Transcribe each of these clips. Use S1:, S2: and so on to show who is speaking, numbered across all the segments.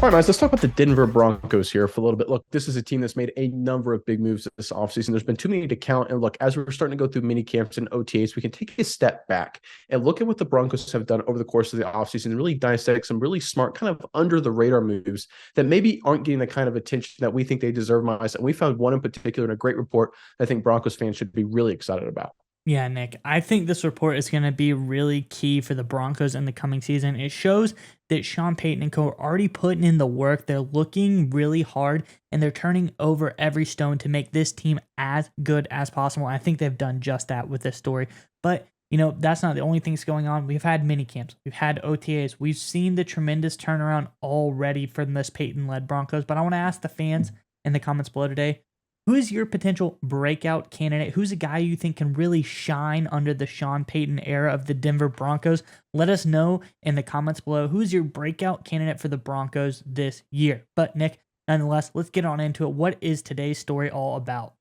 S1: All right, guys, let's talk about the Denver Broncos here for a little bit. Look, this is a team that's made a number of big moves this offseason. There's been too many to count. And look, as we're starting to go through mini camps and OTAs, we can take a step back and look at what the Broncos have done over the course of the offseason and really dissect some really smart, kind of under the radar moves that maybe aren't getting the kind of attention that we think they deserve. And we found one in particular in a great report that I think Broncos fans should be really excited about.
S2: Yeah, Nick, I think this report is going to be really key for the Broncos in the coming season. It shows that Sean Payton and co are already putting in the work. They're looking really hard and they're turning over every stone to make this team as good as possible. I think they've done just that with this story. But, that's not the only things going on. We've had mini camps, we've had OTAs, we've seen the tremendous turnaround already from this Payton led Broncos. But I want to ask the fans in the comments below today, who is your potential breakout candidate? Who's a guy you think can really shine under the Sean Payton era of the Denver Broncos? Let us know in the comments below. Who's your breakout candidate for the Broncos this year? But Nick, nonetheless, let's get on into it. What is today's story all about?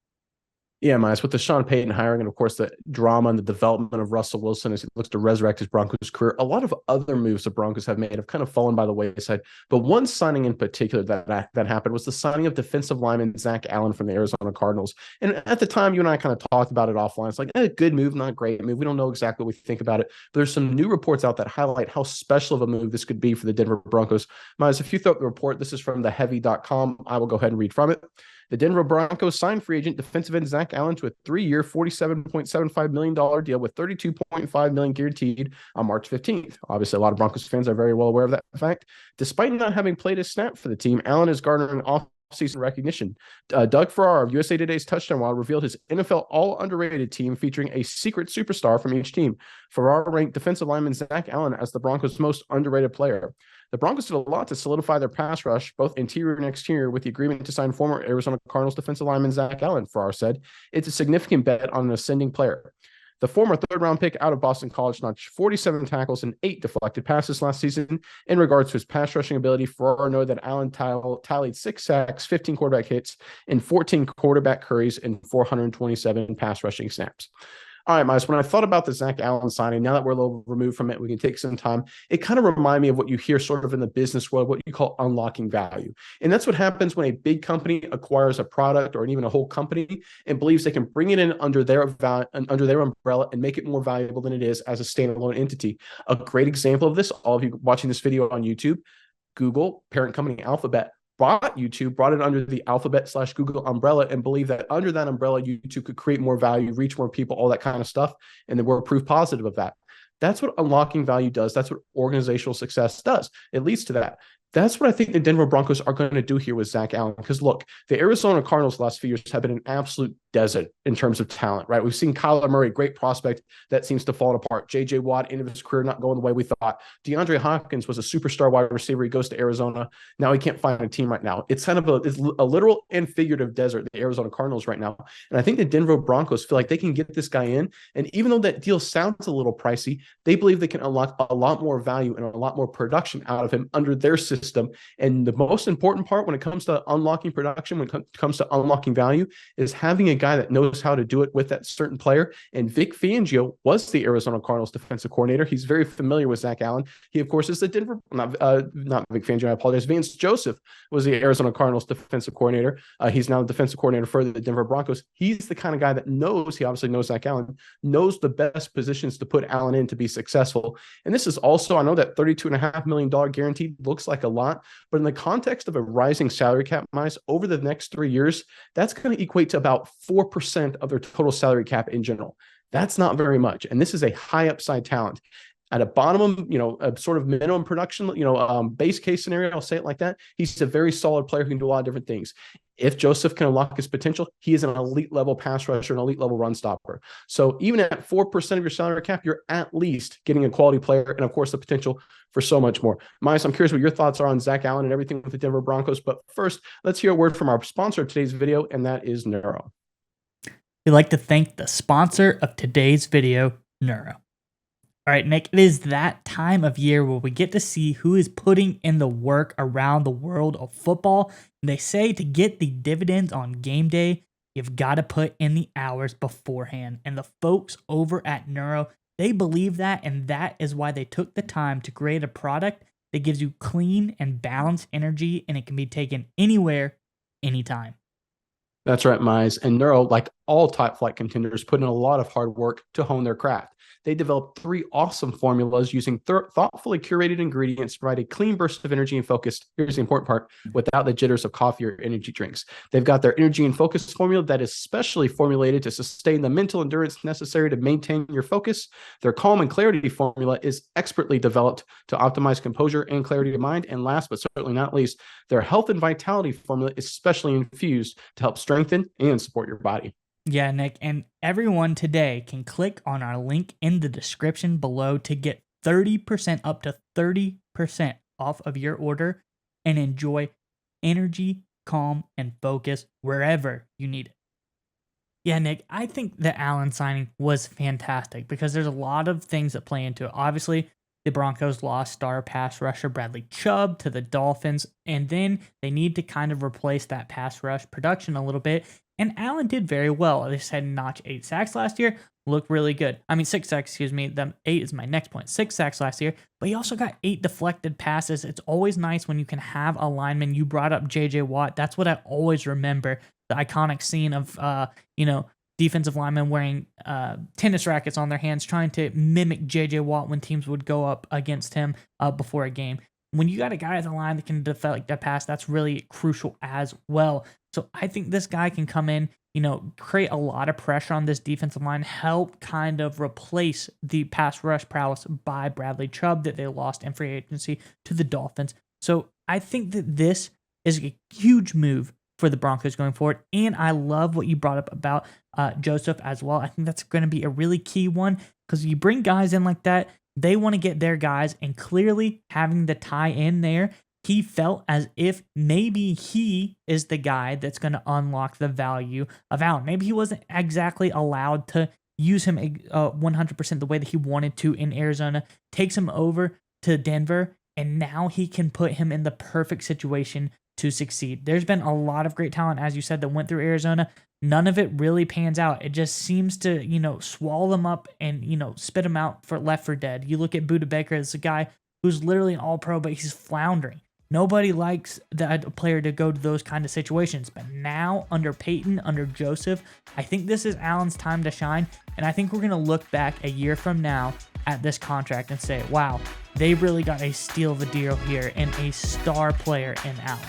S1: Yeah, Miles, with the Sean Payton hiring and, of course, the drama and the development of Russell Wilson as he looks to resurrect his Broncos career, a lot of other moves the Broncos have made have kind of fallen by the wayside. But one signing in particular that happened was the signing of defensive lineman Zach Allen from the Arizona Cardinals. And at the time, you and I kind of talked about it offline. It's like, good move, not great move. We don't know exactly what we think about it. But there's some new reports out that highlight how special of a move this could be for the Denver Broncos. Miles, if you throw up the report, this is from theheavy.com. I will go ahead and read from it. The Denver Broncos signed free agent defensive end Zach Allen to a 3-year, $47.75 million deal with $32.5 million guaranteed on March 15th. Obviously, a lot of Broncos fans are very well aware of that fact. Despite not having played a snap for the team, Allen is garnering off-season recognition. Doug Farrar of USA Today's Touchdown Wild revealed his NFL all-underrated team featuring a secret superstar from each team. Farrar ranked defensive lineman Zach Allen as the Broncos' most underrated player. The Broncos did a lot to solidify their pass rush, both interior and exterior, with the agreement to sign former Arizona Cardinals defensive lineman Zach Allen. Farrar said, "It's a significant bet on an ascending player." The former third-round pick out of Boston College notched 47 tackles and 8 deflected passes last season. In regards to his pass rushing ability, Farrar noted that Allen tallied 6 sacks, 15 quarterback hits, and 14 quarterback hurries in 427 pass rushing snaps. All right, Miles, when I thought about the Zach Allen signing, now that we're a little removed from it, we can take some time. It kind of reminded me of what you hear sort of in the business world, what you call unlocking value. And that's what happens when a big company acquires a product or even a whole company and believes they can bring it in under their umbrella and make it more valuable than it is as a standalone entity. A great example of this, all of you watching this video on YouTube, Google, parent company Alphabet, bought YouTube, brought it under the Alphabet/Google umbrella, and believed that under that umbrella, YouTube could create more value, reach more people, all that kind of stuff. And then we're proof positive of that. That's what unlocking value does. That's what organizational success does. It leads to that. That's what I think the Denver Broncos are going to do here with Zach Allen. Because look, the Arizona Cardinals the last few years have been an absolute desert in terms of talent, right? We've seen Kyler Murray, great prospect, that seems to fall apart. J.J. Watt, end of his career, not going the way we thought. DeAndre Hopkins was a superstar wide receiver. He goes to Arizona. Now he can't find a team right now. It's kind of a literal and figurative desert, the Arizona Cardinals right now. And I think the Denver Broncos feel like they can get this guy in. And even though that deal sounds a little pricey, they believe they can unlock a lot more value and a lot more production out of him under their system. And the most important part when it comes to unlocking production, when it comes to unlocking value, is having a guy that knows how to do it with that certain player. And Vic Fangio was the Arizona Cardinals defensive coordinator. He's very familiar with Zach Allen. He, of course, is the not Vic Fangio, I apologize. Vance Joseph was the Arizona Cardinals defensive coordinator. He's now the defensive coordinator for the Denver Broncos. He's the kind of guy that knows, he obviously knows Zach Allen, knows the best positions to put Allen in to be successful. And this is also, I know that $32.5 million guaranteed looks like a lot, but in the context of a rising salary cap, Mice, over the next 3 years, that's going to equate to about 4% of their total salary cap in general. That's not very much. And this is a high upside talent. At a bottom, a sort of minimum production, base case scenario, I'll say it like that. He's a very solid player who can do a lot of different things. If Joseph can unlock his potential, he is an elite level pass rusher, an elite level run stopper. So even at 4% of your salary cap, you're at least getting a quality player and, of course, the potential for so much more. Miles, I'm curious what your thoughts are on Zach Allen and everything with the Denver Broncos. But first, let's hear a word from our sponsor of today's video, and that is Neuro.
S2: We'd like to thank the sponsor of today's video, Neuro. All right, Nick, it is that time of year where we get to see who is putting in the work around the world of football. And they say to get the dividends on game day, you've got to put in the hours beforehand. And the folks over at Neuro, they believe that, and that is why they took the time to create a product that gives you clean and balanced energy, and it can be taken anywhere, anytime.
S1: That's right, Mize. And Neuro, like all top flight contenders, put in a lot of hard work to hone their craft. They developed 3 awesome formulas using thoughtfully curated ingredients to provide a clean burst of energy and focus. Here's the important part: without the jitters of coffee or energy drinks. They've got their energy and focus formula that is specially formulated to sustain the mental endurance necessary to maintain your focus. Their calm and clarity formula is expertly developed to optimize composure and clarity of mind. And last but certainly not least, their health and vitality formula is specially infused to help strengthen and support your body.
S2: Yeah, Nick, and everyone today can click on our link in the description below to get 30% up to 30% off of your order and enjoy energy, calm, and focus wherever you need it. Yeah, Nick, I think the Allen signing was fantastic because there's a lot of things that play into it. Obviously, the Broncos lost star pass rusher Bradley Chubb to the Dolphins, and then they need to kind of replace that pass rush production a little bit. And Allen did very well. They just had notch 8 sacks last year. Looked really good. I mean, 6 sacks, excuse me. The 8 is my next point. 6 sacks last year, but he also got 8 deflected passes. It's always nice when you can have a lineman. You brought up J.J. Watt. That's what I always remember. The iconic scene of, defensive linemen wearing tennis rackets on their hands, trying to mimic J.J. Watt when teams would go up against him before a game. When you got a guy at the line that can deflect that pass, that's really crucial as well. So I think this guy can come in, create a lot of pressure on this defensive line, help kind of replace the pass rush prowess by Bradley Chubb that they lost in free agency to the Dolphins. So I think that this is a huge move for the Broncos going forward. And I love what you brought up about Joseph as well. I think that's going to be a really key one because you bring guys in like that, they want to get their guys, and clearly having the tie in there, he felt as if maybe he is the guy that's going to unlock the value of Allen. Maybe he wasn't exactly allowed to use him 100% the way that he wanted to in Arizona, takes him over to Denver, and now he can put him in the perfect situation to succeed. There's been a lot of great talent, as you said, that went through Arizona. None of it really pans out. It just seems to, swallow them up and, spit them out left for dead. You look at Budda Baker as a guy who's literally an all-pro, but he's floundering. Nobody likes that player to go to those kind of situations. But now, under Peyton, under Joseph, I think this is Allen's time to shine. And I think we're going to look back a year from now at this contract and say, wow, they really got a steal of a deal here and a star player in Allen.